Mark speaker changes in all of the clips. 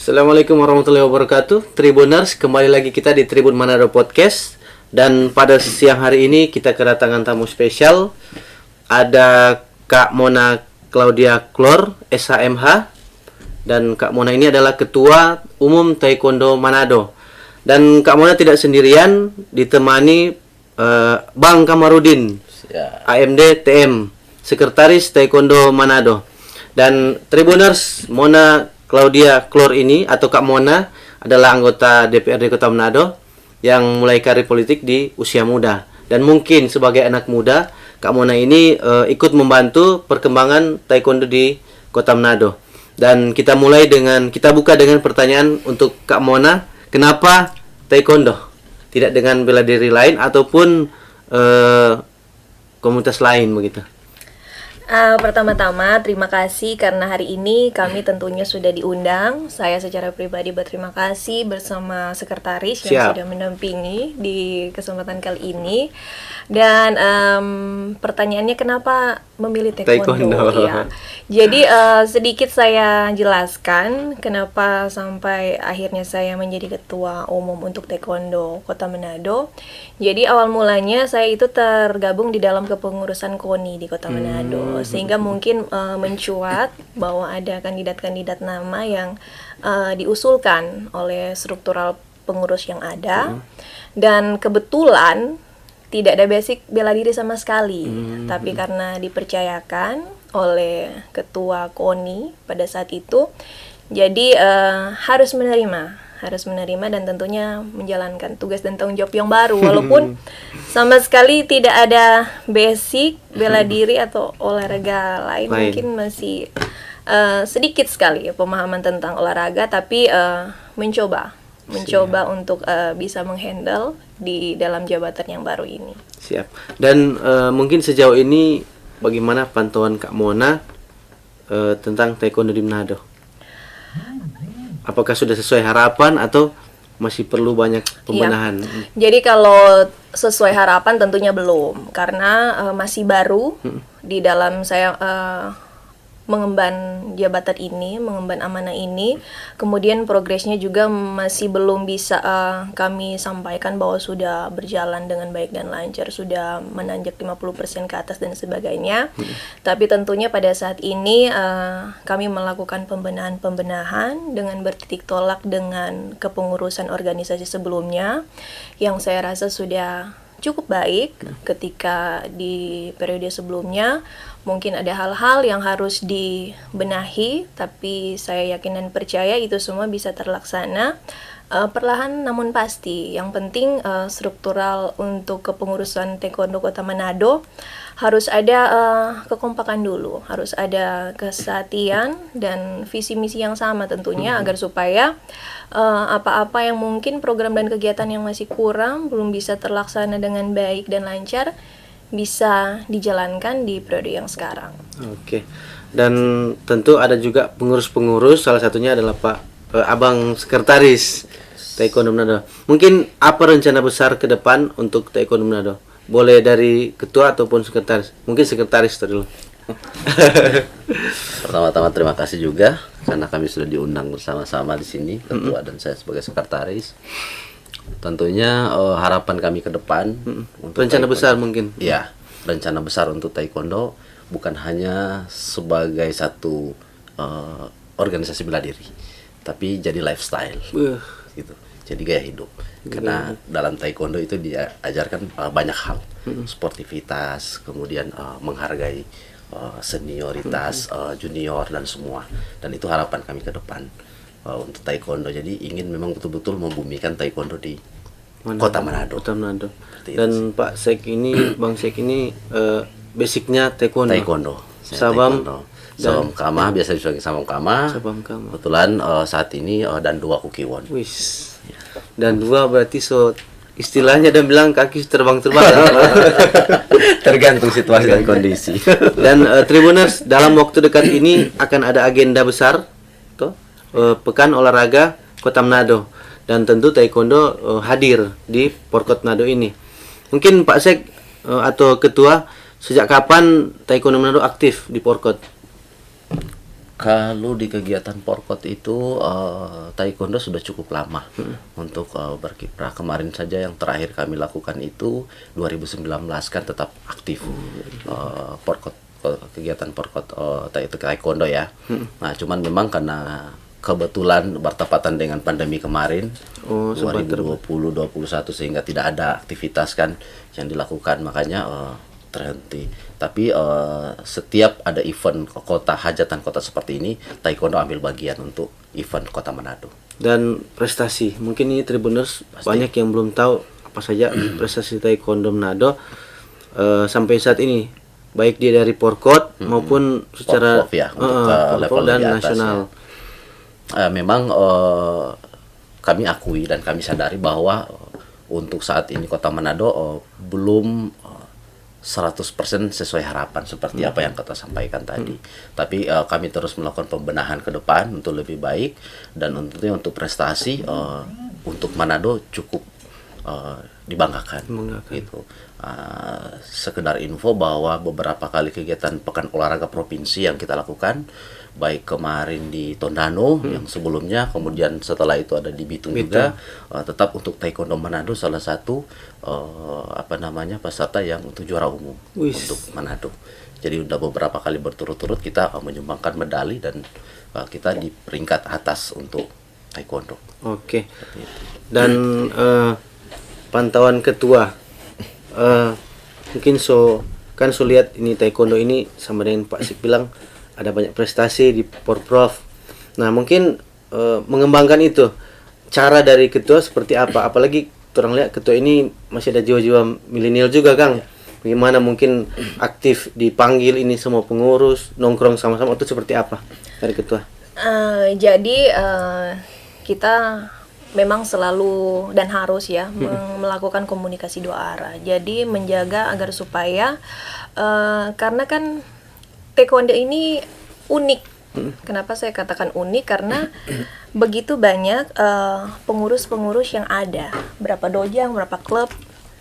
Speaker 1: Assalamualaikum warahmatullahi wabarakatuh. Tribuners, kembali lagi kita di Tribun Manado Podcast. Dan pada siang hari ini kita kedatangan tamu spesial. Ada Kak Mona Claudia Klor, SHMH. Dan Kak Mona ini adalah Ketua Umum Taekwondo Manado. Dan Kak Mona tidak sendirian, ditemani Bang Kamarudin, AMD TM, Sekretaris Taekwondo Manado. Dan Tribuners, Mona Claudia Klor ini atau Kak Mona adalah anggota DPRD Kota Manado yang mulai karir politik di usia muda. Dan mungkin sebagai anak muda, Kak Mona ini ikut membantu perkembangan taekwondo di Kota Manado. Dan kita buka dengan pertanyaan untuk Kak Mona, kenapa taekwondo? Tidak dengan bela diri lain ataupun komunitas lain begitu.
Speaker 2: Pertama-tama terima kasih karena hari ini kami tentunya sudah diundang. Saya secara pribadi berterima kasih bersama sekretaris yang sudah mendampingi di kesempatan kali ini. Dan pertanyaannya kenapa memilih taekwondo? Ya. Jadi sedikit saya jelaskan kenapa sampai akhirnya saya menjadi ketua umum untuk taekwondo Kota Manado. Jadi awal mulanya saya itu tergabung di dalam kepengurusan KONI di Kota Manado. Sehingga mungkin mencuat bahwa ada kandidat-kandidat nama yang diusulkan oleh struktural pengurus yang ada. Dan kebetulan tidak ada basic bela diri sama sekali, tapi karena dipercayakan oleh ketua KONI pada saat itu, jadi harus menerima dan tentunya menjalankan tugas dan tanggung jawab yang baru, walaupun sama sekali tidak ada basic bela diri atau olahraga lain. Mungkin masih sedikit sekali pemahaman tentang olahraga, tapi mencoba untuk bisa menghandle di dalam jabatan yang baru ini.
Speaker 1: Siap. Dan mungkin sejauh ini bagaimana pantauan Kak Mona tentang taekwondo di Manado? Apakah sudah sesuai harapan atau masih perlu banyak pembenahan?
Speaker 2: Ya. Jadi kalau sesuai harapan tentunya belum, karena masih baru di dalam saya mengemban jabatan ini, mengemban amanah ini. Kemudian progresnya juga masih belum bisa kami sampaikan bahwa sudah berjalan dengan baik dan lancar, sudah menanjak 50% ke atas dan sebagainya. Tapi tentunya pada saat ini kami melakukan pembenahan dengan bertitik tolak dengan kepengurusan organisasi sebelumnya yang saya rasa sudah cukup baik ketika di periode sebelumnya. Mungkin ada hal-hal yang harus dibenahi, tapi saya yakin dan percaya itu semua bisa terlaksana perlahan namun pasti. Yang penting struktural untuk kepengurusan taekwondo Kota Manado harus ada kekompakan dulu, harus ada kesatian dan visi misi yang sama tentunya, agar supaya apa-apa yang mungkin program dan kegiatan yang masih kurang, belum bisa terlaksana dengan baik dan lancar, bisa dijalankan di periode yang sekarang.
Speaker 1: Oke. Dan tentu ada juga pengurus-pengurus, salah satunya adalah Pak Abang Sekretaris Taekwondo Manado. Mungkin apa rencana besar ke depan untuk Taekwondo Manado? Boleh dari ketua ataupun sekretaris. Mungkin sekretaris dulu.
Speaker 3: Pertama-tama terima kasih juga karena kami sudah diundang bersama-sama di sini, ketua dan saya sebagai sekretaris. Tentunya harapan kami ke depan untuk
Speaker 1: rencana besar mungkin.
Speaker 3: Ya, rencana besar untuk taekwondo bukan hanya sebagai satu organisasi bela diri, tapi jadi lifestyle. Gitu. Jadi gaya hidup. Karena dalam taekwondo itu diajarkan banyak hal, sportivitas, kemudian menghargai senioritas, junior dan semua. Dan itu harapan kami ke depan untuk taekwondo. Jadi ingin memang betul-betul membumikan taekwondo di Kota Manado.
Speaker 1: Dan Pak Sek ini, Bang Sek ini basicnya taekwondo. Sabam
Speaker 3: Kama, biasa disebut Sabam Kama. Kebetulan saat ini dan 2 Kukiwon.
Speaker 1: Wis. Dan 2 berarti istilahnya dan bilang kaki terbang-terbang.
Speaker 3: Tergantung situasi dan kondisi.
Speaker 1: Dan Tribuners, dalam waktu dekat ini akan ada agenda besar, Pekan Olahraga Kota Manado, dan tentu taekwondo hadir di Porkot Manado ini. Mungkin Pak Sek atau Ketua, sejak kapan taekwondo Manado aktif di Porkot?
Speaker 3: Kalau di kegiatan Porkot itu taekwondo sudah cukup lama untuk berkiprah. Kemarin saja yang terakhir kami lakukan itu 2019 kan tetap aktif Porkot, kegiatan Porkot taekwondo ya. Nah cuman memang karena kebetulan bertepatan dengan pandemi kemarin 2020-2021 sehingga tidak ada aktivitas kan yang dilakukan, makanya terhenti. Tapi setiap ada event kota, hajatan kota seperti ini, taekwondo ambil bagian untuk event kota Manado.
Speaker 1: Dan prestasi, mungkin ini Tribuners banyak yang belum tahu apa saja prestasi taekwondo Manado sampai saat ini, baik dia dari Porkot maupun secara
Speaker 3: Porkot, ya, untuk level
Speaker 1: dan
Speaker 3: di atas,
Speaker 1: nasional.
Speaker 3: Ya. Memang kami akui dan kami sadari bahwa untuk saat ini kota Manado belum 100% sesuai harapan seperti apa yang kita sampaikan tadi. Tapi kami terus melakukan pembenahan ke depan untuk lebih baik, dan untuk prestasi untuk Manado cukup dibanggakan. Gitu. Sekedar info bahwa beberapa kali kegiatan pekan olahraga provinsi yang kita lakukan, baik kemarin di Tondano yang sebelumnya, kemudian setelah itu ada di Bitung juga, tetap untuk taekwondo Manado salah satu peserta yang untuk juara umum untuk Manado. Jadi udah beberapa kali berturut-turut kita menyumbangkan medali dan kita di peringkat atas untuk taekwondo.
Speaker 1: Oke. Dan pantauan ketua, mungkin so lihat ini taekwondo ini sama dengan Pak Sik bilang ada banyak prestasi di Porprov. Nah mungkin mengembangkan itu, cara dari ketua seperti apa, apalagi orang lihat ketua ini masih ada jiwa-jiwa milenial juga Kang. Bagaimana mungkin aktif dipanggil ini semua pengurus nongkrong sama-sama, itu seperti apa dari ketua?
Speaker 2: Jadi kita memang selalu dan harus ya melakukan komunikasi dua arah. Jadi menjaga agar supaya karena kan taekwondo ini unik. Kenapa saya katakan unik? Karena begitu banyak pengurus-pengurus yang ada, berapa dojang, berapa klub.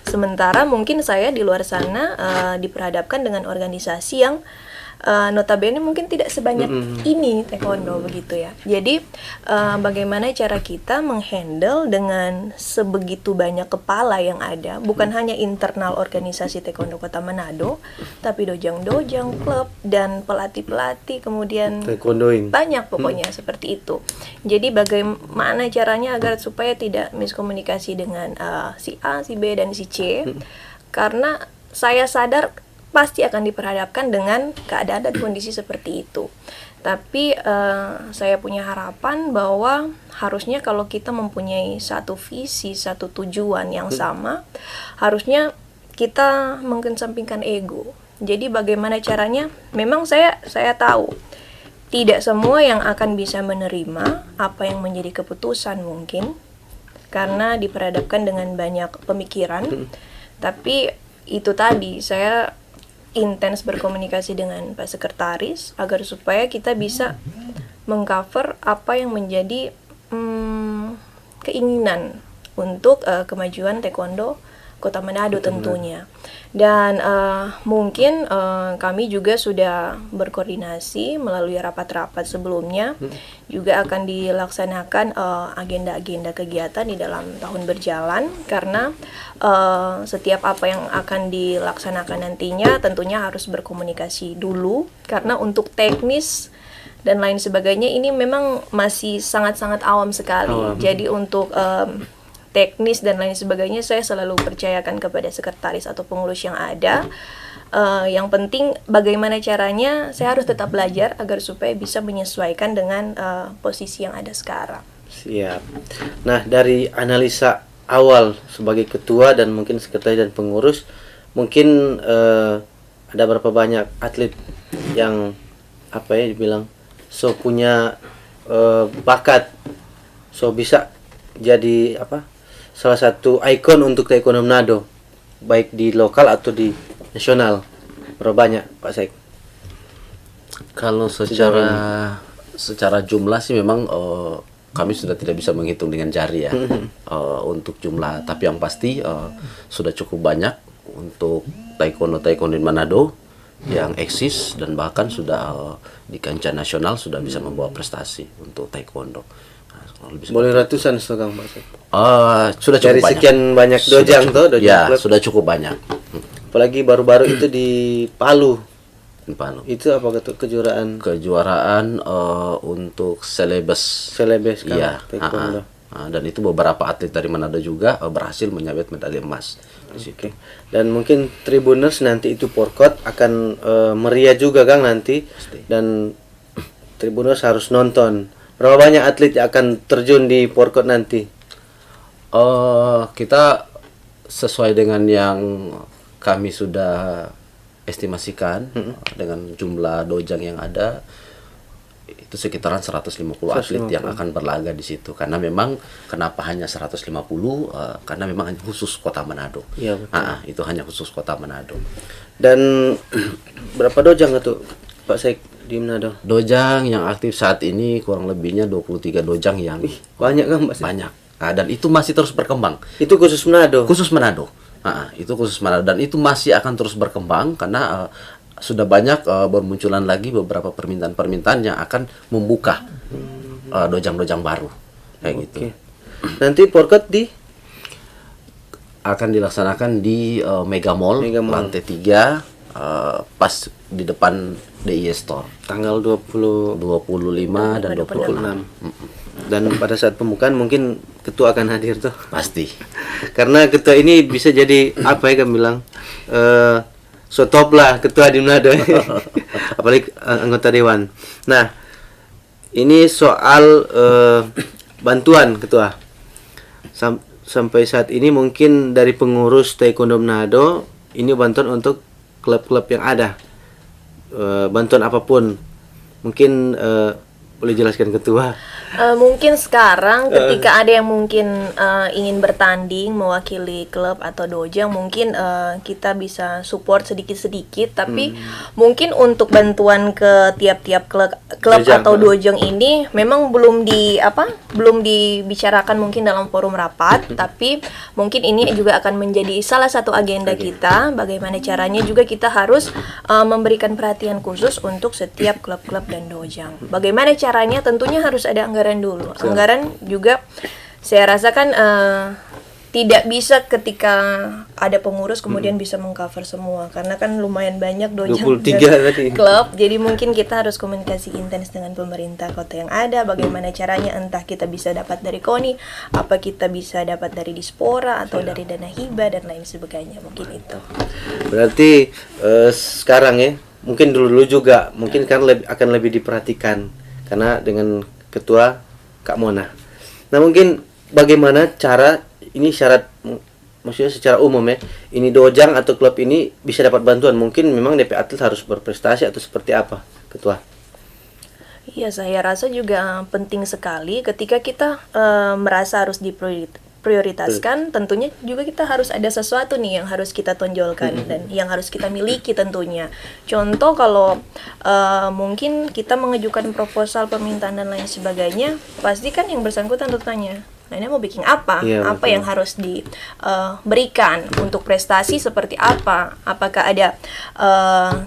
Speaker 2: Sementara mungkin saya di luar sana diperhadapkan dengan organisasi yang notabene mungkin tidak sebanyak ini taekwondo begitu ya. Jadi bagaimana cara kita menghandle dengan sebegitu banyak kepala yang ada, bukan hanya internal organisasi taekwondo Kota Manado, tapi dojang-dojang, klub dan pelatih-pelatih, kemudian banyak pokoknya seperti itu. Jadi bagaimana caranya agar supaya tidak miskomunikasi dengan si A, si B dan si C, karena saya sadar pasti akan diperhadapkan dengan keadaan dan kondisi seperti itu. Tapi saya punya harapan bahwa harusnya kalau kita mempunyai satu visi, satu tujuan yang sama, harusnya kita mengesampingkan ego. Jadi bagaimana caranya? Memang saya tahu tidak semua yang akan bisa menerima apa yang menjadi keputusan mungkin, karena diperhadapkan dengan banyak pemikiran. Tapi itu tadi, saya intens berkomunikasi dengan Pak Sekretaris agar supaya kita bisa mengcover apa yang menjadi keinginan untuk kemajuan taekwondo Kota Manado tentunya. Dan mungkin kami juga sudah berkoordinasi melalui rapat-rapat sebelumnya, juga akan dilaksanakan agenda-agenda kegiatan di dalam tahun berjalan, karena setiap apa yang akan dilaksanakan nantinya tentunya harus berkomunikasi dulu, karena untuk teknis dan lain sebagainya ini memang masih sangat-sangat awam sekali. Jadi untuk teknis dan lain sebagainya saya selalu percayakan kepada sekretaris atau pengurus yang ada. Yang penting bagaimana caranya saya harus tetap belajar agar supaya bisa menyesuaikan dengan posisi yang ada sekarang.
Speaker 1: Siap. Nah, dari analisa awal sebagai ketua dan mungkin sekretaris dan pengurus, mungkin ada berapa banyak atlet yang dibilang punya bakat, bisa jadi salah satu ikon untuk taekwondo Manado, baik di lokal atau di nasional. Berapa banyak Pak Saik?
Speaker 3: Kalau secara jumlah sih memang kami sudah tidak bisa menghitung dengan jari ya untuk jumlah, tapi yang pasti sudah cukup banyak untuk taekwondo di Manado yang eksis dan bahkan sudah di kancah nasional sudah bisa membawa prestasi untuk taekwondo. Nah, kurang lebih
Speaker 1: Boleh
Speaker 3: seperti
Speaker 1: ratusan Kang Pak Sek.
Speaker 3: sudah cukup
Speaker 1: Dari
Speaker 3: banyak.
Speaker 1: sekian banyak dojang
Speaker 3: Sudah
Speaker 1: dojang
Speaker 3: ya,
Speaker 1: klub.
Speaker 3: sudah cukup banyak.
Speaker 1: Apalagi baru-baru itu di Palu.
Speaker 3: Di Palu.
Speaker 1: Itu apa kejuaraan
Speaker 3: Kejuaraan untuk selebes.
Speaker 1: selebes kan
Speaker 3: Iya,
Speaker 1: taekwondo.
Speaker 3: dan itu beberapa atlet dari Manado juga berhasil menyabet medali emas di situ.
Speaker 1: Oke. Dan mungkin Tribuners nanti itu porkot akan meriah juga Kang nanti. Dan Tribuners harus nonton. Berapa banyak atlet yang akan terjun di porkot nanti?
Speaker 3: Kita sesuai dengan yang kami sudah estimasikan dengan jumlah dojang yang ada, itu sekitaran 150 atlet yang akan berlaga di situ. Karena memang kenapa hanya 150? Karena memang hanya khusus Kota Manado.
Speaker 1: Iya, betul.
Speaker 3: Itu hanya khusus Kota Manado.
Speaker 1: Dan berapa dojang itu Pak Sek di Manado?
Speaker 3: Dojang yang aktif saat ini kurang lebihnya 23 dojang yang
Speaker 1: Banyak kan Pak Sek?
Speaker 3: banyak. Dan itu masih terus berkembang.
Speaker 1: Itu khusus Manado.
Speaker 3: Khusus Manado. Itu khusus Manado dan itu masih akan terus berkembang karena sudah banyak bermunculan lagi beberapa permintaan-permintaan yang akan membuka dojang-dojang baru kayak gitu.
Speaker 1: Oke. Nanti porkot di
Speaker 3: Akan dilaksanakan di Mega Mall,
Speaker 1: Mega Mall.
Speaker 3: lantai 3 pas di depan DIY Store
Speaker 1: tanggal 25
Speaker 3: 25 dan 26.
Speaker 1: dan pada saat pembukaan mungkin ketua akan hadir tuh.
Speaker 3: Pasti.
Speaker 1: Karena ketua ini bisa jadi apa ya kan bilang so top lah ketua di Manado. Apalagi anggota dewan. Nah, ini soal bantuan ketua. Sampai saat ini mungkin dari pengurus Taekwondo Manado ini bantuan untuk klub-klub yang ada. Bantuan apapun. Mungkin boleh jelaskan ketua.
Speaker 2: Mungkin sekarang ketika ada yang mungkin ingin bertanding mewakili klub atau dojang, mungkin kita bisa support sedikit-sedikit, tapi mungkin untuk bantuan ke tiap-tiap klub
Speaker 1: Dojang,
Speaker 2: atau dojang ini memang belum dibicarakan mungkin dalam forum rapat, tapi mungkin ini juga akan menjadi salah satu agenda kita, bagaimana caranya juga kita harus memberikan perhatian khusus untuk setiap klub-klub dan dojang. Bagaimana caranya? Tentunya harus ada anggaran dulu. Anggaran juga saya rasakan tidak bisa ketika ada pengurus kemudian bisa mengcover semua, karena kan lumayan banyak dojang
Speaker 1: 23 tadi.
Speaker 2: klub. Jadi mungkin kita harus komunikasi intens dengan pemerintah kota yang ada, bagaimana caranya, entah kita bisa dapat dari KONI, apa kita bisa dapat dari Dispora atau dari dana hibah dan lain sebagainya, mungkin itu.
Speaker 1: Berarti sekarang ya, mungkin dulu juga mungkin kan akan lebih diperhatikan karena dengan ketua Kak Mona. Nah, mungkin bagaimana cara ini syarat maksudnya secara umum ya, ini dojang atau klub ini bisa dapat bantuan, mungkin memang DP atlet harus berprestasi atau seperti apa, ketua?
Speaker 2: Iya, saya rasa juga penting sekali ketika kita merasa harus diprioritaskan, tentunya juga kita harus ada sesuatu nih yang harus kita tonjolkan dan yang harus kita miliki tentunya. Contoh kalau mungkin kita mengajukan proposal permintaan dan lain sebagainya, pasti kan yang bersangkutan bertanya, nah ini mau bikin apa?
Speaker 1: Iya,
Speaker 2: Apa
Speaker 1: betul.
Speaker 2: yang harus diberikan untuk prestasi seperti apa? Apakah ada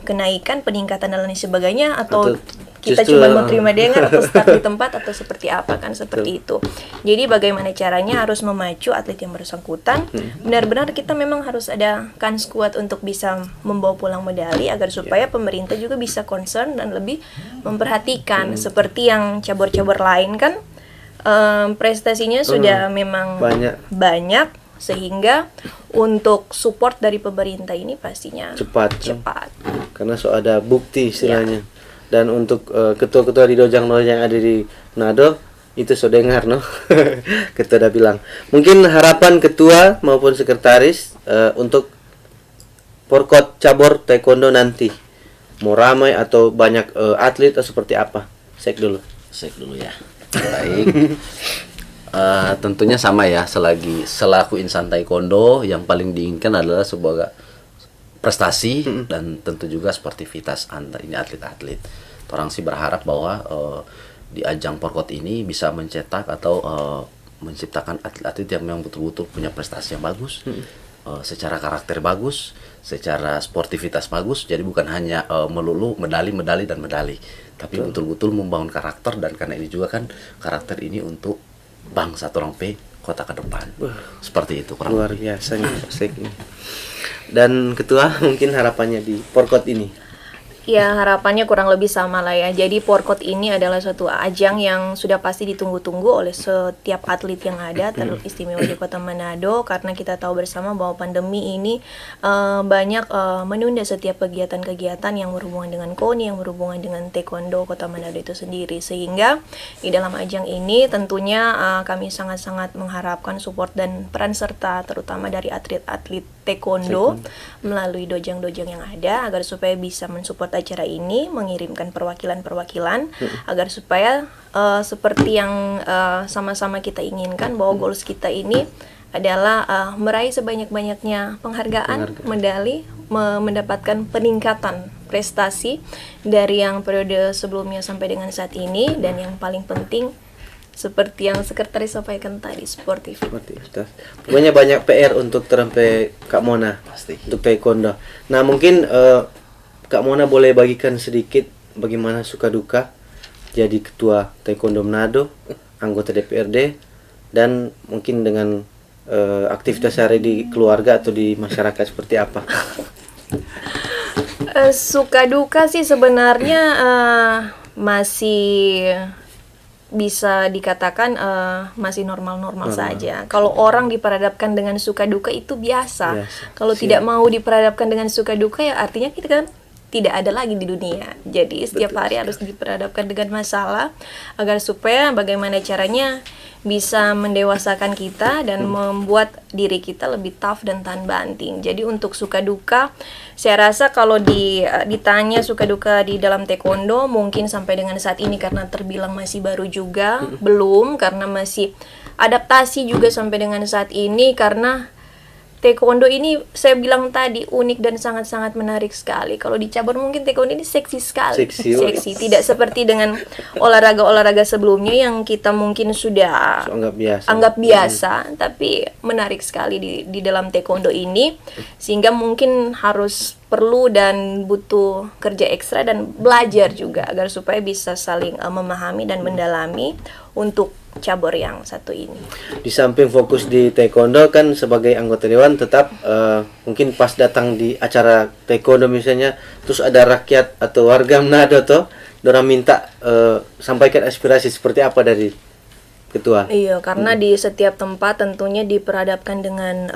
Speaker 2: kenaikan, peningkatan dan lain sebagainya, atau kita
Speaker 1: justru,
Speaker 2: cuma mau terima dengan atau start di tempat atau seperti apa, kan seperti itu. Jadi bagaimana caranya harus memacu atlet yang bersangkutan. Benar-benar kita memang harus ada kans kuat untuk bisa membawa pulang medali agar supaya pemerintah juga bisa concern dan lebih memperhatikan. Seperti yang cabur-cabur lain kan prestasinya sudah memang banyak sehingga untuk support dari pemerintah ini pastinya
Speaker 1: cepat. Karena ada bukti istilahnya. Dan untuk ketua-ketua di dojang-dojang yang ada di Manado itu sudah dengar no. Ketua udah bilang. Mungkin harapan ketua maupun sekretaris untuk porkot cabur taekwondo nanti mau ramai atau banyak atlet atau seperti apa? Sek dulu
Speaker 3: ya. Baik. Tentunya sama ya, selaku insan taekwondo yang paling diinginkan adalah sebuah prestasi dan tentu juga sportivitas antar ini atlet-atlet. Orang sih berharap bahwa di ajang porkot ini bisa mencetak atau menciptakan atlet-atlet yang memang betul-betul punya prestasi yang bagus secara karakter bagus, secara sportivitas bagus. Jadi bukan hanya melulu medali dan medali, tapi betul-betul membangun karakter. Dan karena ini juga kan karakter ini untuk bangsa orang kota ke depan. Seperti itu kurang
Speaker 1: Luar
Speaker 3: lebih.
Speaker 1: biasa nih Pak Sek ini. Dan ketua mungkin harapannya di Porkot ini.
Speaker 2: Ya, harapannya kurang lebih sama lah ya. Jadi Porkot ini adalah suatu ajang yang sudah pasti ditunggu-tunggu oleh setiap atlet yang ada, teristimewa di Kota Manado, karena kita tahu bersama bahwa pandemi ini banyak menunda setiap kegiatan-kegiatan yang berhubungan dengan KONI, yang berhubungan dengan Taekwondo Kota Manado itu sendiri. Sehingga di dalam ajang ini tentunya kami sangat-sangat mengharapkan support dan peran serta terutama dari atlet-atlet Taekwondo melalui dojang-dojang yang ada, agar supaya bisa mensupport acara ini, mengirimkan perwakilan-perwakilan agar supaya seperti yang sama-sama kita inginkan, bahwa goals kita ini adalah meraih sebanyak-banyaknya penghargaan, medali, mendapatkan peningkatan prestasi dari yang periode sebelumnya sampai dengan saat ini, dan yang paling penting seperti yang sekretaris sampaikan tadi, sportivitas.
Speaker 1: Pokoknya banyak PR untuk terempe Kak Mona
Speaker 3: Pasti.
Speaker 1: untuk Taekwondo. Nah mungkin Kak Mona boleh bagikan sedikit bagaimana suka duka jadi ketua Taekwondo Manado, anggota DPRD, dan mungkin dengan aktivitas hari di keluarga atau di masyarakat seperti apa?
Speaker 2: Suka duka sih sebenarnya masih bisa dikatakan masih normal-normal saja. Kalau orang diperhadapkan dengan suka duka itu biasa. Kalau tidak mau diperhadapkan dengan suka duka, ya artinya kita kan tidak ada lagi di dunia. Jadi setiap hari harus diperhadapkan dengan masalah, agar supaya bagaimana caranya bisa mendewasakan kita dan membuat diri kita lebih tough dan tahan banting. Jadi untuk suka duka, saya rasa kalau ditanya suka duka di dalam Taekwondo, mungkin sampai dengan saat ini karena terbilang masih baru juga, belum, karena masih adaptasi juga sampai dengan saat ini, karena Taekwondo ini saya bilang tadi unik dan sangat-sangat menarik sekali. Kalau di cabur mungkin Taekwondo ini seksi sekali. Seksi. Tidak seperti dengan olahraga-olahraga sebelumnya yang kita mungkin sudah anggap biasa, tapi menarik sekali di dalam Taekwondo ini, sehingga mungkin harus perlu dan butuh kerja ekstra dan belajar juga agar supaya bisa saling memahami dan mendalami untuk cabur yang satu ini.
Speaker 1: Di samping fokus di Taekwondo, kan sebagai anggota dewan tetap mungkin pas datang di acara Taekwondo misalnya, terus ada rakyat atau warga Manado tuh dorang minta sampaikan aspirasi seperti apa dari ketua.
Speaker 2: Iya, karena di setiap tempat tentunya diperhadapkan dengan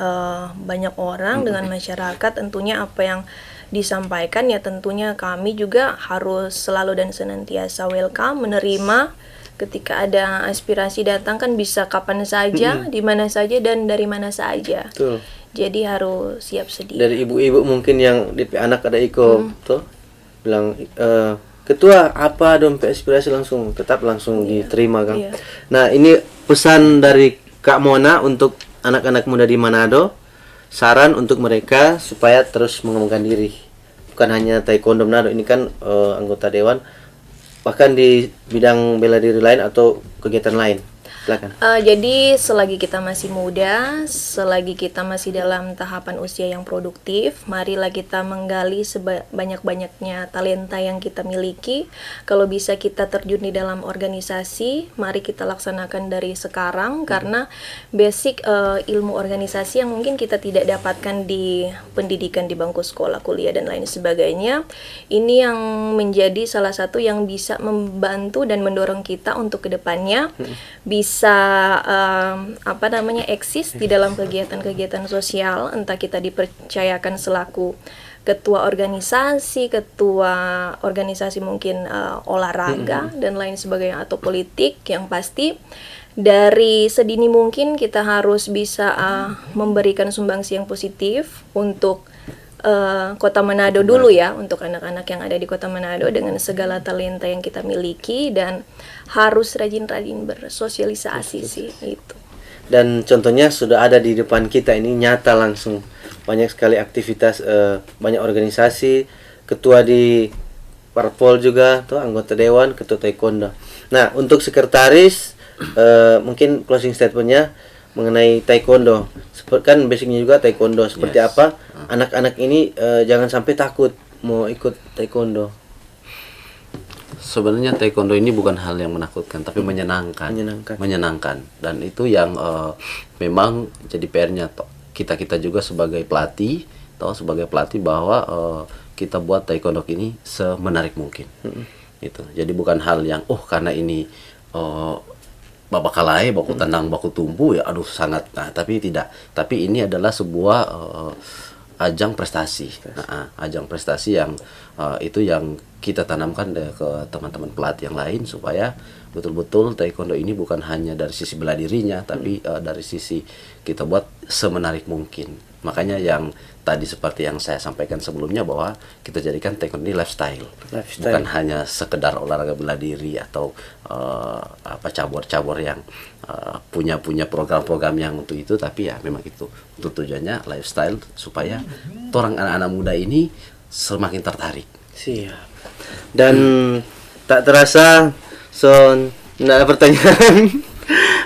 Speaker 2: banyak orang, dengan masyarakat, tentunya apa yang disampaikan ya tentunya kami juga harus selalu dan senantiasa welcome, menerima. Ketika ada aspirasi datang kan bisa kapan saja, di mana saja, dan dari mana saja.
Speaker 1: Betul.
Speaker 2: Jadi harus siap sedia.
Speaker 1: Dari ibu-ibu mungkin yang DP anak ada Iko tuh bilang ketua apa dong aspirasi, langsung diterima kan. Nah ini pesan dari Kak Mona untuk anak-anak muda di Manado, saran untuk mereka supaya terus mengembangkan diri, bukan hanya Taekwondo Manado ini kan anggota dewan, bahkan di bidang bela diri lain atau kegiatan lain. Silakan.
Speaker 2: Jadi selagi kita masih muda, selagi kita masih dalam tahapan usia yang produktif, marilah kita menggali sebanyak-banyaknya talenta yang kita miliki. Kalau bisa kita terjun di dalam organisasi, mari kita laksanakan dari sekarang, karena basic ilmu organisasi yang mungkin kita tidak dapatkan di pendidikan di bangku sekolah, kuliah, dan lain sebagainya, ini yang menjadi salah satu yang bisa membantu dan mendorong kita untuk kedepannya bisa eksis di dalam kegiatan-kegiatan sosial, entah kita dipercayakan selaku ketua organisasi mungkin olahraga dan lain sebagainya, atau politik. Yang pasti dari sedini mungkin kita harus bisa memberikan sumbangsi yang positif untuk Kota Manado dulu ya, untuk anak-anak yang ada di Kota Manado dengan segala talenta yang kita miliki, dan harus rajin-rajin bersosialisasi sih itu.
Speaker 1: Dan contohnya sudah ada di depan kita ini, nyata langsung banyak sekali aktivitas, banyak organisasi, ketua di Parpol juga tuh, anggota dewan, ketua Taekwondo. Nah untuk sekretaris mungkin closing statementnya mengenai taekwondo. Seperti kan basicnya juga taekwondo. Seperti apa anak-anak ini jangan sampai takut mau ikut taekwondo.
Speaker 3: Sebenarnya taekwondo ini bukan hal yang menakutkan, tapi menyenangkan. Dan itu yang memang jadi PR-nya kita juga sebagai pelatih, bahwa kita buat taekwondo ini semenarik mungkin. Itu. Jadi bukan hal yang karena ini babakalai, baku tendang, baku tumpu ya, sangat. Nah, tapi tidak. Tapi ini adalah sebuah ajang prestasi. Ajang prestasi yang itu yang kita tanamkan ke teman-teman pelatih yang lain, supaya betul-betul taekwondo ini bukan hanya dari sisi bela dirinya, tapi dari sisi kita buat semenarik mungkin. Makanya yang tadi seperti yang saya sampaikan sebelumnya, bahwa kita jadikan taekwondo ini lifestyle. Bukan hanya sekedar olahraga bela diri atau cabur-cabur yang punya program-program yang untuk itu, tapi ya memang itu untuk tujuannya lifestyle, supaya orang anak-anak muda ini semakin tertarik.
Speaker 1: Siap. Dan tak terasa tidak ada pertanyaan.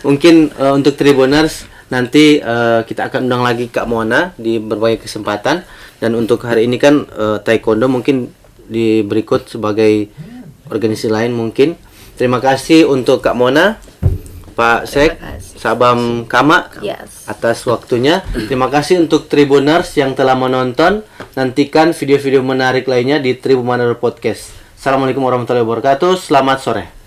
Speaker 1: Mungkin untuk Tribuners nanti kita akan undang lagi Kak Mona di berbagai kesempatan. Dan untuk hari ini kan taekwondo mungkin di berikut sebagai organisasi lain mungkin. Terima kasih untuk Kak Mona, Pak Sek, Sabam Kama atas waktunya. Terima kasih untuk Tribuners yang telah menonton. Nantikan video-video menarik lainnya di Tribun Manado Podcast. Assalamualaikum warahmatullahi wabarakatuh. Selamat sore.